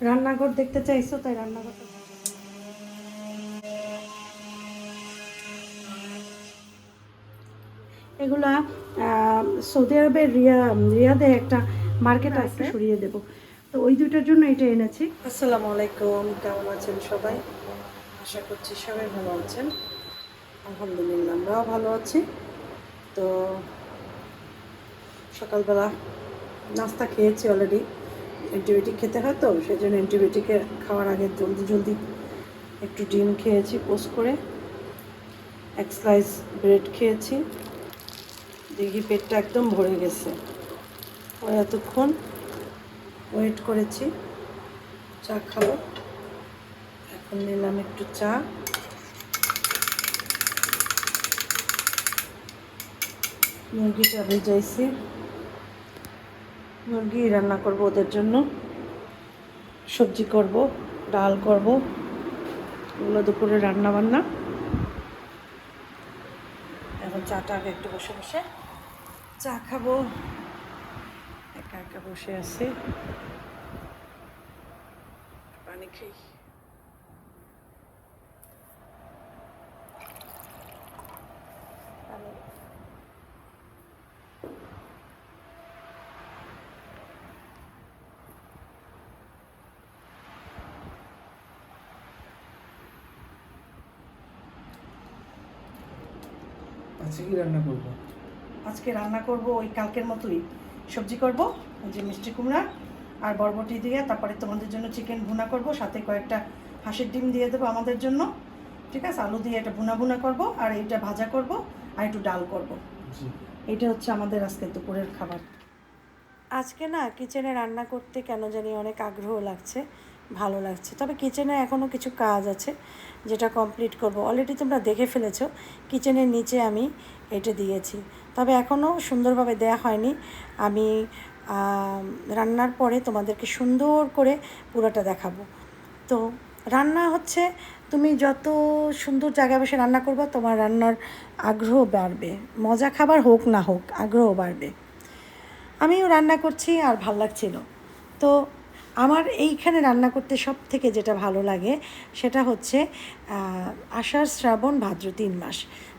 রান্নাঘর দেখতে চাইছো, তাই রান্নাঘরটা এগুলা সৌদি আরবের রিয়াদে একটা মার্কেট আছে, সরিয়ে দেব। তো ওই দুইটার জন্য এটা এনেছি। আসসালামু আলাইকুম, কেমন আছেন সবাই? আশা করছি সবাই ভালো আছেন। আলহামদুলিল্লাহ আমরাও ভালো আছি। তো সকালবেলা নাস্তা খেয়েছি অলরেডি। অ্যান্টিবায়োটিক খেতে হয়, তো সেই জন্য অ্যান্টিবায়োটিকে খাওয়ার আগে জলদি জলদি একটু ডিম খেয়েছি পোস্ট করে, এক স্লাইস ব্রেড খেয়েছি। দেখি পেটটা একদম ভরে গেছে। পরে এতক্ষণ ওয়েট করেছি, চা খাবো। এখন নিলাম একটু চা। মুরগিটা ভেজাইছি, মুরগি রান্না করব ওদের জন্য। সবজি করব, ডাল করব, এগুলো দুপুরে রান্না বান্না। এখন চাটা আগে একটু বসে বসে চা খাবো। একা একা বসে আছি, পানি খাই। আজকে কি রান্না করবো? আজকে রান্না করব ওই কালকের মতোই সবজি করব, ওই যে মিষ্টি কুমড়া আর বরবটি দিয়ে। তারপরে তোমাদের জন্য চিকেন ভুনা করব, সাথে কয়েকটা হাঁসের ডিম দিয়ে দেবো আমাদের জন্য। ঠিক আছে, আলু দিয়ে এটা ভুনা ভুনা করব, আর এইটা ভাজা করব, আর একটু ডাল করব। এটা হচ্ছে আমাদের আজকে দুপুরের খাবার। আজকে না কিচেনে রান্না করতে কেন জানি অনেক আগ্রহ লাগছে, ভালো লাগছে। তবে কিচেনে এখনও কিছু কাজ আছে যেটা কমপ্লিট করব। অলরেডি তোমরা দেখে ফেলেছো, কিচেনের নিচে আমি এটা দিয়েছি, তবে এখনও সুন্দরভাবে দেয়া হয়নি। আমি রান্নার পরে তোমাদেরকে সুন্দর করে পুরোটা দেখাবো। তো রান্না হচ্ছে, তুমি যত সুন্দর জায়গায় বসে রান্না করবে তোমার রান্নার আগ্রহ বাড়বে। মজা খাবার হোক না হোক, আগ্রহ বাড়বে। আমিও রান্না করছি আর ভাল লাগছিল। তো আমার এইখানে রান্না করতে সব থেকে যেটা ভালো লাগে সেটা হচ্ছে আষাঢ় শ্রাবণ ভাদ্র 3 মাস।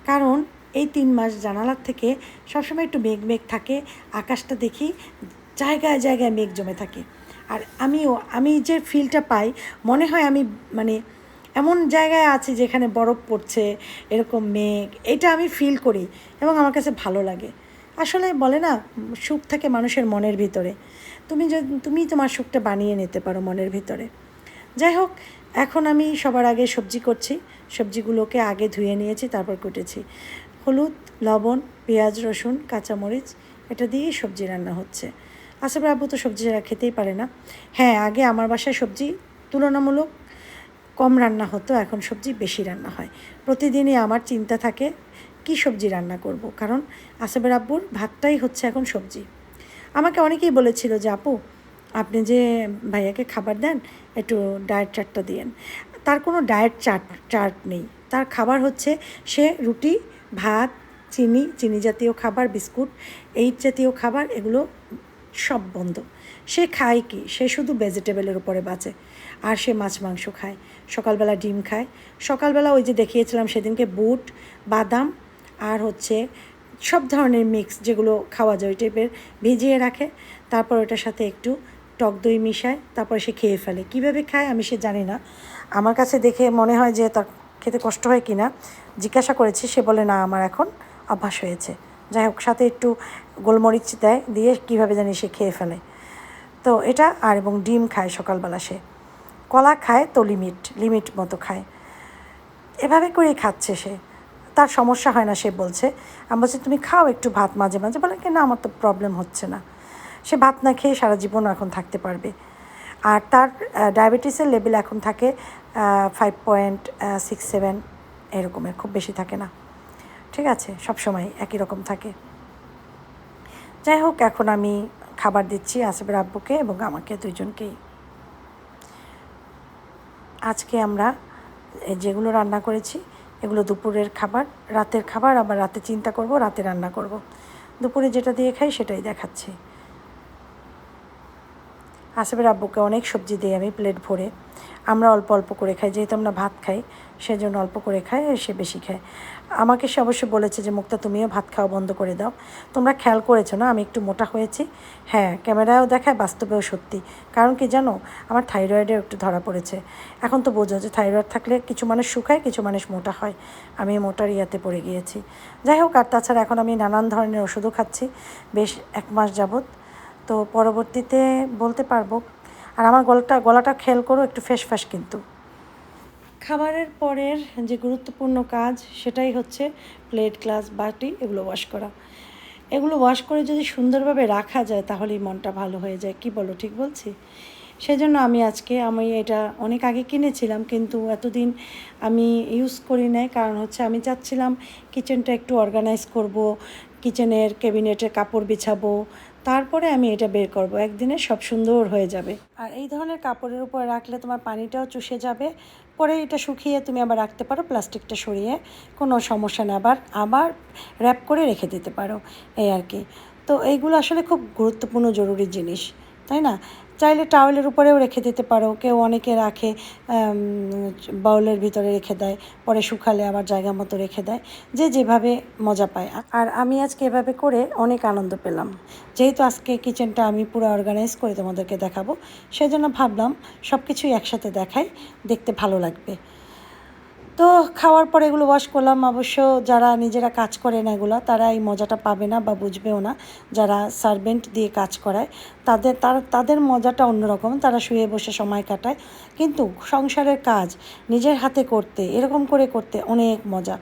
কারণ এই 3 মাস জানালার থেকে সবসময় একটু মেঘ মেঘ থাকে, আকাশটা দেখি জায়গায় জায়গায় মেঘ জমে থাকে। আর আমি যে ফিলটা পাই, মনে হয় আমি মানে এমন জায়গায় আছি যেখানে বরফ পড়ছে, এরকম মেঘ, এটা আমি ফিল করি এবং আমার কাছে ভালো লাগে। আসলে বলে না, সুখ থাকে মানুষের মনের ভিতরে। তুমি তোমার সুখটা বানিয়ে নিতে পারো মনের ভিতরে। যাই হোক, এখন আমি সবার আগে সবজি করছি। সবজিগুলোকে আগে ধুয়ে নিয়েছি, তারপর কুটেছি। হলুদ, লবণ, পেঁয়াজ, রসুন, কাঁচামরিচ, এটা দিয়েই সবজি রান্না হচ্ছে। আসলে আব্বু তো সবজি ছাড়া খেতেই পারে না। হ্যাঁ, আগে আমার বাসায় সবজি তুলনামূলক কম রান্না হতো, এখন সবজি বেশি রান্না হয়। প্রতিদিনই আমার চিন্তা থাকে কী সবজি রান্না করব, কারণ আসিফের আব্বুর ভাতটাই হচ্ছে এখন সবজি। আমাকে অনেকেই বলেছিল যে আপু, আপনি যে ভাইয়াকে খাবার দেন একটু ডায়েট চার্টটা দিয়েন। তার কোনো ডায়েট চার্ট নেই। তার খাবার হচ্ছে সে রুটি, ভাত, চিনি জাতীয় খাবার, বিস্কুট, এই জাতীয় খাবার, এগুলো সব বন্ধ। সে খায় কি, সে শুধু ভেজিটেবলের উপরে বাঁচে। আর সে মাছ মাংস খায়, সকালবেলা ডিম খায়। সকালবেলা ওই যে দেখিয়েছিলাম সেদিনকে, বুট, বাদাম আর হচ্ছে সব ধরনের মিক্স যেগুলো খাওয়া যায় ওই টাইপের ভিজিয়ে রাখে। তারপর ওটার সাথে একটু টক দই মিশায়, তারপর সে খেয়ে ফেলে। কীভাবে খায় আমি সে জানি না। আমার কাছে দেখে মনে হয় যে তার খেতে কষ্ট হয় কি না। জিজ্ঞাসা করেছি, সে বলে না, আমার এখন অভ্যাস হয়েছে। যাই হোক, সাথে একটু গোলমরিচ দেয়, দিয়ে কীভাবে জানি সে খেয়ে ফেলে। তো এটা আর এবং ডিম খায় সকালবেলা। সে কলা খায় তো লিমিট মতো খায়। এভাবে করেই খাচ্ছে সে, তার সমস্যা হয় না সে বলছে। আমি বলছি তুমি খাও একটু ভাত মাঝে মাঝে, বলে কি না আমার তো প্রবলেম হচ্ছে না। সে ভাত না খেয়ে সারা জীবন এখন থাকতে পারবে। আর তার ডায়াবেটিসের লেভেল এখন থাকে 5.67 এরকমের, খুব বেশি থাকে না। ঠিক আছে, সব সময় একই রকম থাকে। যাই হোক, এখন আমি খাবার দিচ্ছি আসিফের আব্বুকে এবং আমাকে, দুইজনকেই। আজকে আমরা যেগুলো রান্না করেছি এগুলো দুপুরের খাবার, রাতের খাবার। আবার রাতে চিন্তা করব রাতে রান্না করব। দুপুরে যেটা দিয়ে খাই সেটাই দেখাচ্ছি। আসিফের আব্বুকে অনেক সবজি দিই আমি প্লেট ভরে। আমরা অল্প অল্প করে খাই, যেহেতু আমরা ভাত খাই সেজন্য অল্প করে খাই, আর সে বেশি খায়। আমাকে সে অবশ্যই বলেছে যে মুক্তা তুমিও ভাত খাওয়া বন্ধ করে দাও। তোমরা খেয়াল করেছো না আমি একটু মোটা হয়েছি? হ্যাঁ, ক্যামেরায়ও দেখায়, বাস্তবেও সত্যি। কারণ কি জানো, আমার থাইরয়েডের একটু ধরা পড়েছে। এখন তো বোঝো যে থাইরয়েড থাকলে কিছু মানুষ শুকায়, কিছু মানুষ মোটা হয়। আমি মোটার ইয়াতে পড়ে গিয়েছি। যাই হোক, আর তাছাড়া এখন আমি নানান ধরনের ওষুধও খাচ্ছি বেশ 1 মাস যাবৎ। তো পরবর্তীতে বলতে পারবো। আর আমার গলাটা খেয়াল করো, একটু ফ্যাঁস কিন্তু। খাবারের পরের যে গুরুত্বপূর্ণ কাজ সেটাই হচ্ছে প্লেট, গ্লাস, বাটি এগুলো ওয়াশ করা। এগুলো ওয়াশ করে যদি সুন্দরভাবে রাখা যায় তাহলেই মনটা ভালো হয়ে যায়। কি বলো, ঠিক বলছি? সেজন্য আমি এটা অনেক আগে কিনেছিলাম, কিন্তু এতদিন আমি ইউজ করি নাই। কারণ হচ্ছে আমি চাচ্ছিলাম কিচেনটা একটু অর্গানাইজ করব, কিচেনের ক্যাবিনেটে কাপড় বিছাবো, তারপরে আমি এটা বের করব, একদিনে সব সুন্দর হয়ে যাবে। আর এই ধরনের কাপড়ের উপর রাখলে তোমার পানিটাও চুষে যাবে, পরে এটা শুকিয়ে তুমি আবার রাখতে পারো, প্লাস্টিকটা সরিয়ে, কোনো সমস্যা নেই, আবার র্যাপ করে রেখে দিতে পারো, এই আর কি। তো এইগুলো আসলে খুব গুরুত্বপূর্ণ জরুরি জিনিস, তাই না? চাইলে টাওয়েলের উপরেও রেখে দিতে পারো, কেউ অনেকে রাখে বাউলের ভিতরে রেখে দেয়, পরে শুকালে আবার জায়গা মতো রেখে দেয়, যে যেভাবে মজা পায়। আর আমি আজকে এভাবে করে অনেক আনন্দ পেলাম। যেহেতু আজকে কিচেনটা আমি পুরো অর্গানাইজ করে তোমাদেরকে দেখাবো, সেজন্য ভাবলাম সব কিছুই একসাথে দেখাই, দেখতে ভালো লাগবে। তো খাওয়ার পর এগুলো ওয়াশ করলাম। অবশ্য যারা নিজেরা কাজ করে না এগুলো, তারা এই মজাটা পাবে না বা বুঝবেও না। যারা সার্ভেন্ট দিয়ে কাজ করায় তাদের মজাটা অন্যরকম, তারা শুয়ে বসে সময় কাটায়। কিন্তু সংসারের কাজ নিজের হাতে করতে, এরকম করে করতে অনেক মজা।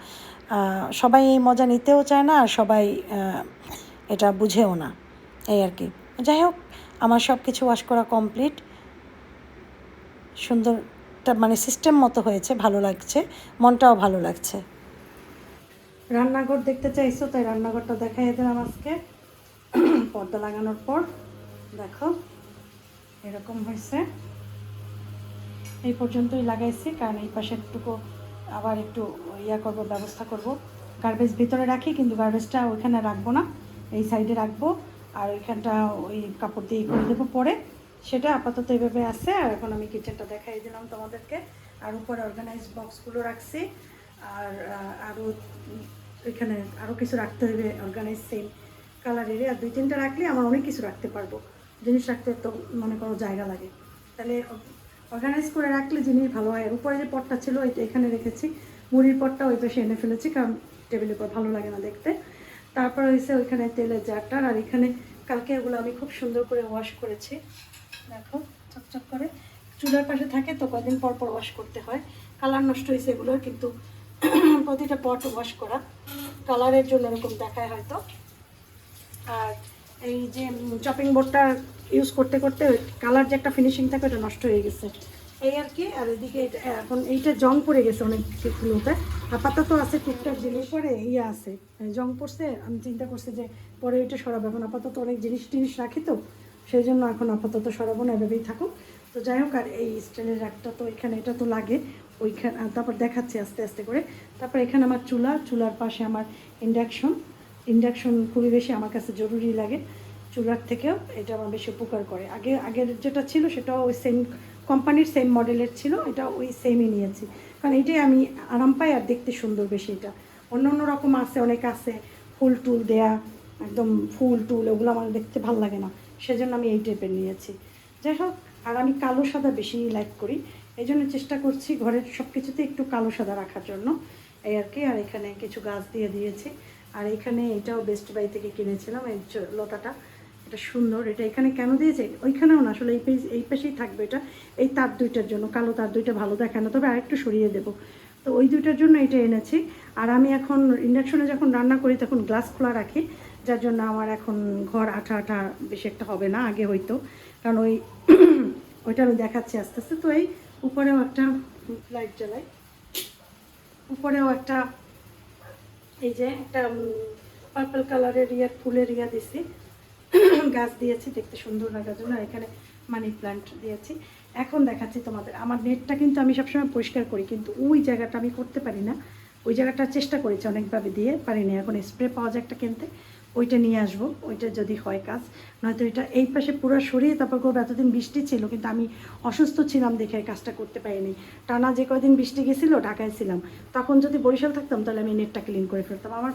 সবাই এই মজা নিতেও চায় না, আর সবাই এটা বুঝেও না, এই আর কি। যাই হোক, আমার সব কিছু ওয়াশ করা কমপ্লিট, সুন্দরটা মানে সিস্টেম মতো হয়েছে, ভালো লাগছে, মনটাও ভালো লাগছে। রান্নাঘর দেখতে চাইছো, তাই রান্নাঘরটা দেখাই দিলাম আজকে। পর্দা লাগানোর পর দেখো এরকম হয়েছে। এই পর্যন্তই লাগাইছি, কারণ এই পাশেরটুকু আবার একটু করব, ব্যবস্থা করব। গার্বেজ ভিতরে রাখি, কিন্তু গার্বেজটা ওইখানে রাখবো না, এই সাইডে রাখবো। আর ওইখানটা ওই কাপড় দিয়ে করে দেবো পরে। সেটা আপাতত এইভাবে আছে। আর এখন আমি কিচেনটা দেখাই দিলাম তোমাদেরকে। আর উপরে অর্গানাইজ বক্সগুলো রাখছি। আর আরও এখানে আরও কিছু রাখতে হবে অর্গানাইজ সেম কালারেরই। আর 2-3টা রাখলে আমার অনেক কিছু রাখতে পারবো। জিনিস রাখতে তো মনে করো জায়গা লাগে, তাহলে অর্গানাইজ করে রাখলে জিনিস ভালো হয়। আর উপরে যে পটটা ছিল এটা এখানে রেখেছি, মুড়ির পটটা ওই পাশে এনে ফেলেছি, কারণ টেবিলের উপর ভালো লাগে না দেখতে। তারপর হয়েছে ওইখানে তেলের জারটার। আর এখানে কালকে এগুলো আমি খুব সুন্দর করে ওয়াশ করেছি, দেখো চকচক করে। চুলার পাশে থাকে তো কদিন পর পর ওয়াশ করতে হয়। কালার নষ্ট হয়েছে এগুলোর, কিন্তু প্রতিটা পট ওয়াশ করা, কালারের জন্য এরকম দেখায় হয়তো। আর এই যে চপিং বোর্ডটা ইউজ করতে করতে কালার যে একটা ফিনিশিং থাকে ওটা নষ্ট হয়ে গেছে, এই আর কি। আর এদিকে এখন এইটা জং পড়ে গেছে অনেকগুলোতে, আপাতত আছে টুকটাক জিনিস। পরে আছে জং পড়ছে, আমি চিন্তা করছি যে পরে এটা সরাবো। এখন আপাতত অনেক জিনিস রাখি তো, সেই জন্য এখন আপাতত সরাবো না, এভাবেই থাকুক। তো যাই হোক, আর এই স্টেনের রাখটা তো এখানে, এটা তো লাগে ওইখানে। তারপর দেখাচ্ছি আস্তে আস্তে করে। তারপর এখানে আমার চুলার পাশে আমার ইন্ডাকশন খুবই বেশি আমার কাছে জরুরি লাগে। চুলার থেকেও এটা আমার বেশি উপকার করে। আগের যেটা ছিল সেটাও ওই সেম কোম্পানির, সেম মডেলের ছিল, এটা ওই সেমই নিয়েছি, কারণ এটাই আমি আরাম পাই আর দেখতে সুন্দর বেশি। এটা অন্য রকম আছে, অনেক আছে ফুল টুল দেয়া, একদম ফুল টুল, ওগুলো আমার দেখতে ভালো লাগে না, সেজন্য আমি এই টাইপের নিয়েছি। যাই হোক, আর আমি কালো সাদা বেশি লাইক করি, এই জন্য চেষ্টা করছি ঘরের সব কিছুতে একটু কালো সাদা রাখার জন্য, এই আর কি। আর এখানে কিছু গাছ দিয়ে দিয়েছি। আর এখানে এটাও বেস্ট বাই থেকে কিনেছিলাম, এই লতাটা, এটা সুন্দর। এটা এখানে কেন দিয়েছে, ওইখানেও না, আসলে এই পাশেই থাকবে এটা, এই তার দুইটার জন্য। কালো তার দুইটা ভালো দেখায় না, তবে আরেকটু সরিয়ে দেবো, তো ওই দুইটার জন্য এটা এনেছি। আর আমি এখন ইন্ডাকশনে যখন রান্না করি তখন গ্লাস খোলা রাখি, যার জন্য আমার এখন ঘর আঠা বেশি একটা হবে না, আগে হইতো। কারণ ওইটা আমি দেখাচ্ছি আস্তে আস্তে। তো এই উপরেও একটা লাইট জ্বালাই, উপরেও একটা এই যে একটা পার্পল কালারের ফুলের দিছি, গাছ দিয়েছি দেখতে সুন্দর লাগার জন্য। আর এখানে মানি প্ল্যান্ট দিয়েছি। এখন দেখাচ্ছি তোমাদের আমার নেটটা, কিন্তু আমি সবসময় পরিষ্কার করি, কিন্তু ওই জায়গাটা আমি করতে পারি না। ওই জায়গাটা চেষ্টা করেছি অনেকভাবে, দিয়ে পারিনি। এখন স্প্রে পাওয়া যায় একটা কিনতে, ওইটা নিয়ে আসবো, ওইটা যদি হয় কাজ। নয়তো এটা এই পাশে পুরো সরিয়ে তারপর করবো। এতদিন বৃষ্টি ছিল কিন্তু আমি অসুস্থ ছিলাম দেখে কাজটা করতে পারিনি। টানা যে কয়দিন বৃষ্টি গেছিলো ঢাকায় ছিলাম, তখন যদি বরিশাল থাকতাম তাহলে আমি নেটটা ক্লিন করে ফেলতাম। আমার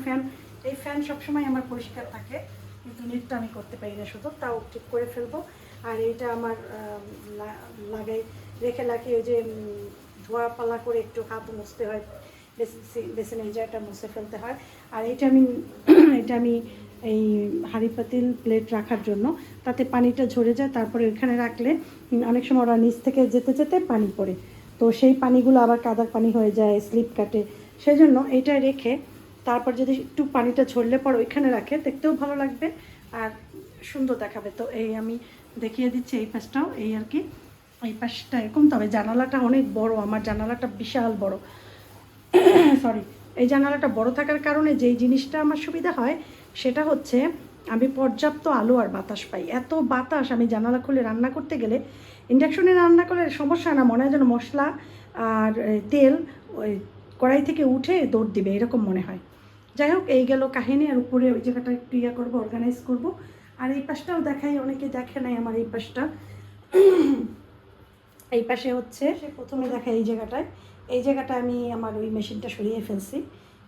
এই ফ্যান সবসময় আমার পরিষ্কার থাকে, কিন্তু নেটটা আমি করতে পারি না শুধু, তাও ঠিক করে ফেলবো। আর এইটা আমার লাগাই রেখে ওই যে ধোয়া পালা করে একটু হাত মুছতে হয়, বেসিনের জায়গাটা মুছে ফেলতে হয়। আর এটা আমি এই হাঁড়ি পাতিল প্লেট রাখার জন্য, তাতে পানিটা ঝরে যায়, তারপরে ওইখানে রাখলে অনেক সময় ওরা নিচ থেকে যেতে যেতে পানি পড়ে, তো সেই পানিগুলো আবার কাদার পানি হয়ে যায়, স্লিপ কাটে। সেই জন্য এইটা রেখে তারপর যদি একটু পানিটা ঝরলে পর ওইখানে রাখে, দেখতেও ভালো লাগবে আর সুন্দর দেখাবে। তো এই আমি দেখিয়ে দিচ্ছি এই পাশটাও এই আর কি, এই পাশটা এরকম। তবে জানালাটা অনেক বড়, আমার জানালাটা বিশাল বড়, সরি। এই জানালাটা বড় থাকার কারণে যেই জিনিসটা আমার সুবিধা হয় সেটা হচ্ছে আমি পর্যাপ্ত আলো আর বাতাস পাই। এত বাতাস, আমি জানালা খুলে রান্না করতে গেলে, ইন্ডাকশনে রান্না করলে সমস্যা না, মনে হয় যেন মশলা আর তেল ওই কড়াই থেকে উঠে দৌড় দিবে এরকম মনে হয়। যাই হোক, এই গেল কাহিনী। আর উপরে ওই জায়গাটা একটু ইয়া করবো, অর্গানাইজ করবো। আর এই পাশটাও দেখাই, অনেকে দেখে নাই আমার এই পাশটা। এই পাশে হচ্ছে প্রথমে দেখা এই জায়গাটা আমি আমার ওই মেশিনটা সরিয়ে ফেলছি।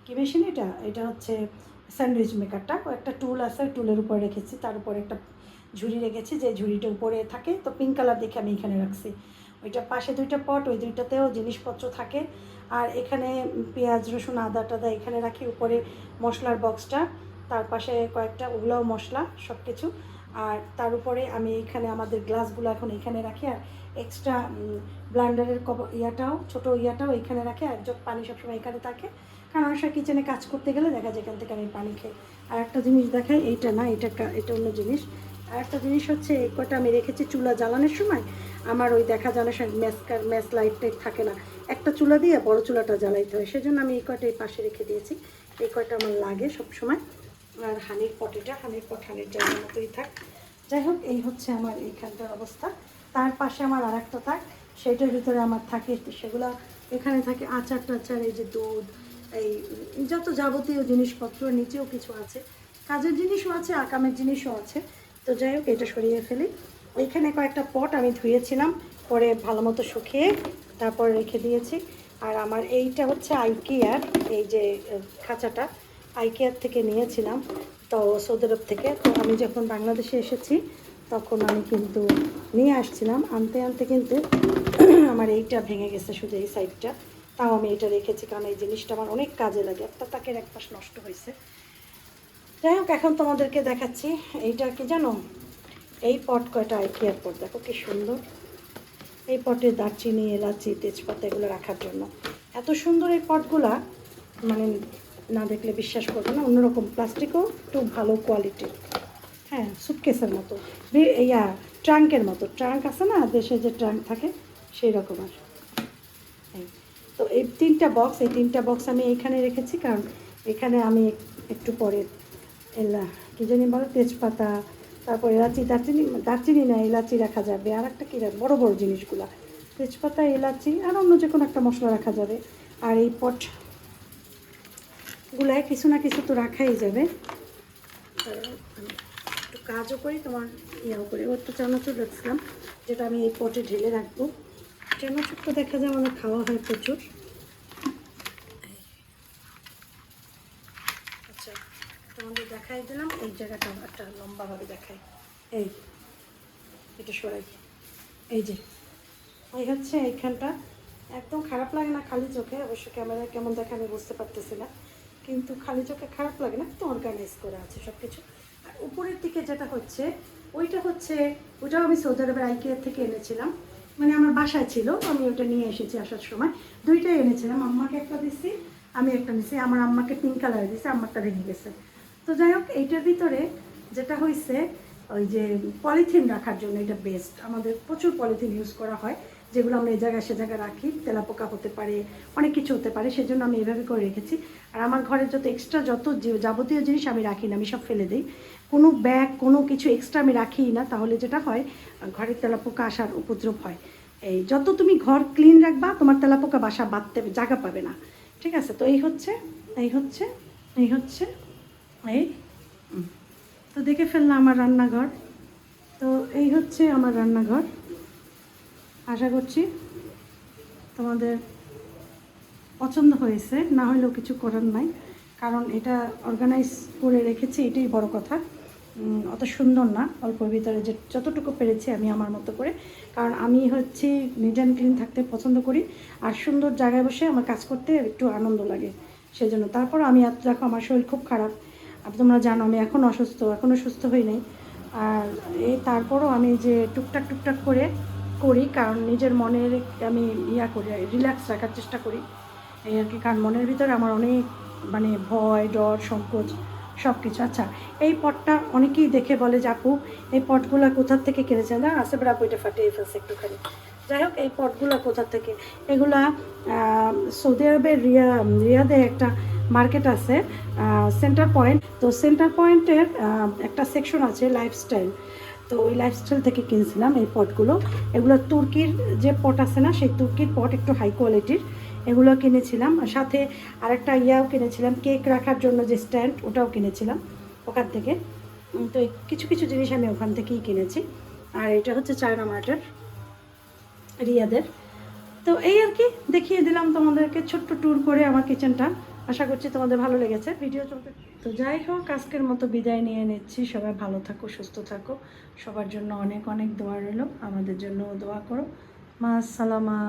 কি মেশিন এটা? এটা হচ্ছে স্যান্ডউইচ মেকারটা। একটা টুল আছে, টুলের উপরে রেখেছি, তার উপরে একটা ঝুড়ি রেখেছি, যে ঝুড়িটা উপরে থাকে, তো পিঙ্ক কালার দেখে আমি এখানে রাখছি। ওইটা পাশে দুইটা পট, ওই দুইটাতেও জিনিসপত্র থাকে। আর এখানে পেঁয়াজ রসুন আদা টাদা এখানে রাখি, উপরে মশলার বক্সটা, তার পাশে কয়েকটা ওগুলোও মশলা সব কিছু। আর তার উপরে আমি এখানে আমাদের গ্লাসগুলো এখন এখানে রাখি। আর এক্সট্রা ব্লান্ডারের ছোটো ইয়াটাও এখানে রাখি। আর জগ পানি সবসময় এখানে থাকে, কারণ অনেক সময় কিচেনে কাজ করতে গেলে দেখা যায় এখান থেকে আমি পানি খাই। আর একটা জিনিস দেখাই, এইটা না, এটা অন্য জিনিস। আর একটা জিনিস হচ্ছে, এই কটা আমি রেখেছি চুলা জ্বালানোর সময় আমার ওই দেখা জানার সময় ম্যাচ লাইট টাইট থাকে না, একটা চুলা দিয়ে বড় চুলাটা জ্বালাইতে হয়, সেজন্য আমি এই কয়টা এই পাশে রেখে দিয়েছি। এই কয়টা আমার লাগে সবসময়। আর হানির পট হানির জায়গার মতোই থাক। যাই হোক, এই হচ্ছে আমার এইখানটার অবস্থা। তার পাশে আমার আর একটা থাক, সেইটার ভিতরে আমার থাকে সেগুলো, এখানে থাকে আচার টাচার, এই যে দুধ, এই যত যাবতীয় জিনিসপত্র। নিচেও কিছু আছে, কাজের জিনিসও আছে, আকামের জিনিসও আছে। তো যাই হোক, এটা সরিয়ে ফেলি। এইখানে কয়েকটা পট আমি ধুয়েছিলাম, পরে ভালো মতো শুকিয়ে তারপর রেখে দিয়েছি। আর আমার এইটা হচ্ছে আইকিয়ার, এই যে খাঁচাটা আইকিয়ার থেকে নিয়েছিলাম, তো সৌদি আরব থেকে। তো আমি যখন বাংলাদেশে এসেছি তখন আমি কিন্তু নিয়ে আসছিলাম, আনতে আনতে কিন্তু আমার এইটা ভেঙে গেছে, শুধু এই সাইডটা। তাও আমি এটা রেখেছি, কারণ এই জিনিসটা আমার অনেক কাজে লাগে। একটা তাকের এক পাশ নষ্ট হয়েছে। যাই হোক, এখন তোমাদেরকে দেখাচ্ছি এইটা কি জানো, এই পট কয়টা আইকিয়ার পট, দেখো কি সুন্দর। এই পটে দারচিনি, এলাচি, তেজপাতা এগুলো রাখার জন্য এত সুন্দর এই পটগুলা, মানে না দেখলে বিশ্বাস করবে না। অন্যরকম, প্লাস্টিকও একটু ভালো কোয়ালিটির। হ্যাঁ, সুটকেসের মতো, ট্রাঙ্কের মতো। ট্রাঙ্ক আছে না দেশে, যে ট্রাঙ্ক থাকে সেই রকমের। তো এই তিনটা বক্স আমি এইখানে রেখেছি, কারণ এখানে আমি একটু পরে কী জানি বলো, তেজপাতা, তারপর এলাচি, দারচিনি না এলাচি রাখা যাবে। আর একটা কী বড় বড় জিনিসগুলা, তেজপাতা, এলাচি আর অন্য যে কোনো একটা মশলা রাখা যাবে। আর এই পটগুলায় কিছু না কিছু তো রাখাই যাবে। একটু কাজও করি, তোমার ইয়েও করি। ওর তো চানাচুর রাখছিলাম, যেটা আমি এই পটে ঢেলে রাখবো। চানাচুর তো দেখা যায় আমাদের খাওয়া হয় প্রচুর। আচ্ছা, তোমাদের দেখাই দিলাম। এই জায়গাটা একটা লম্বাভাবে দেখাই, এটা সরাই। এই হচ্ছে এইখানটা, একদম খারাপ লাগে না খালি চোখে। অবশ্য ক্যামেরায় কেমন দেখে আমি বুঝতে পারতেছি না, কিন্তু খালি চোখে খারাপ লাগে না, তো অর্গানাইজ করা আছে সব কিছু। আর উপরের দিকে যেটা হচ্ছে, ওইটাও আমি সৌদি আরবের আইকিয়ার থেকে এনেছিলাম, মানে আমার বাসায় ছিল, আমি ওটা নিয়ে এসেছি আসার সময়। দুইটাই এনেছিলাম, আম্মাকে একটা দিচ্ছি, আমি একটা নিচ্ছি। আমার আম্মাকে পিঙ্ক কালার দিয়েছি, আমারটা ভেঙে গেছে। তো যাই হোক, এইটার ভিতরে যেটা হয়েছে, ওই যে পলিথিন রাখার জন্য এটা বেস্ট। আমাদের প্রচুর পলিথিন ইউজ করা হয়, যেগুলো আমরা এই জায়গায় সে জায়গায় রাখি, তেলাপোকা হতে পারে, অনেক কিছু হতে পারে, সেজন্য আমি এভাবে করে রেখেছি। আর আমার ঘরে যত এক্সট্রা যাবতীয় জিনিস আমি রাখি না, আমি সব ফেলে দিই। কোনো ব্যাগ, কোনো কিছু এক্সট্রা আমি রাখিই না, তাহলে যেটা হয় ঘরের তেলাপোকা আসার উপদ্রব হয়। এই যত তুমি ঘর ক্লিন রাখবা, তোমার তেলাপোকা বাসা বাঁধতে জায়গা পাবে না। ঠিক আছে? তো এই হচ্ছে তো দেখে ফেললাম আমার রান্নাঘর। তো এই হচ্ছে আমার রান্নাঘর। আশা করছি তোমাদের পছন্দ হয়েছে, না হলেও কিছু করার নাই, কারণ এটা অর্গানাইজ করে রেখেছি, এটাই বড় কথা। অত সুন্দর না, অল্পর ভিতরে যে যতটুকু পেরেছি আমি আমার মতো করে, কারণ আমি হচ্ছে নিট অ্যান্ড ক্লিন থাকতে পছন্দ করি, আর সুন্দর জায়গায় বসে আমার কাজ করতে একটু আনন্দ লাগে, সেই জন্য। তারপর আমি দেখো আমার শরীর খুব খারাপ, আর তোমরা জানো আমি এখন অসুস্থ, এখনও সুস্থ হই নাই। আর তারপরও আমি যে টুকটাক করে করি, কারণ নিজের মনের আমি করি, রিল্যাক্স রাখার চেষ্টা করি এই আর কি। কারণ মনের ভিতরে আমার অনেক মানে ভয়, ডর, সংকোচ সব কিছু। আচ্ছা, এই পটটা অনেকেই দেখে বলে যে আপু এই পটগুলো কোথার থেকে কিনেছে, না আসে বেড়া বইটা ফাটিয়ে ফেলছে একটুখানি। যাই হোক, এই পটগুলো কোথার থেকে, এগুলা সৌদি আরবের রিয়াদে একটা মার্কেট আছে সেন্টার পয়েন্ট। তো সেন্টার পয়েন্টের একটা সেকশন আছে লাইফস্টাইল, তো ওই লাইফস্টাইল থেকে কিনছিলাম এই পটগুলো। এগুলো তুর্কির যে পট আছে না, সেই তুর্কির পট একটু হাই কোয়ালিটির, এগুলো কিনেছিলাম। আর সাথে আরেকটা কিনেছিলাম কেক রাখার জন্য, যে স্ট্যান্ড, ওটাও কিনেছিলাম ওখান থেকে। তো কিছু কিছু জিনিস আমি ওখান থেকেই কিনেছি। আর এটা হচ্ছে চায়না মার্টের, রিয়াদের। তো এই আর কি, দেখিয়ে দিলাম তোমাদেরকে ছোট্ট ট্যুর করে আমার কিচেনটা। আশা করছি তোমাদের ভালো লেগেছে ভিডিও চলতে। তো যাই হোক, আজকের মতো বিদায় নিয়ে নিচ্ছি। সবাই ভালো থাকো, সুস্থ থাকো, সবার জন্য অনেক অনেক দোয়া রইল, আমাদের জন্য দোয়া করো। মা সালামা।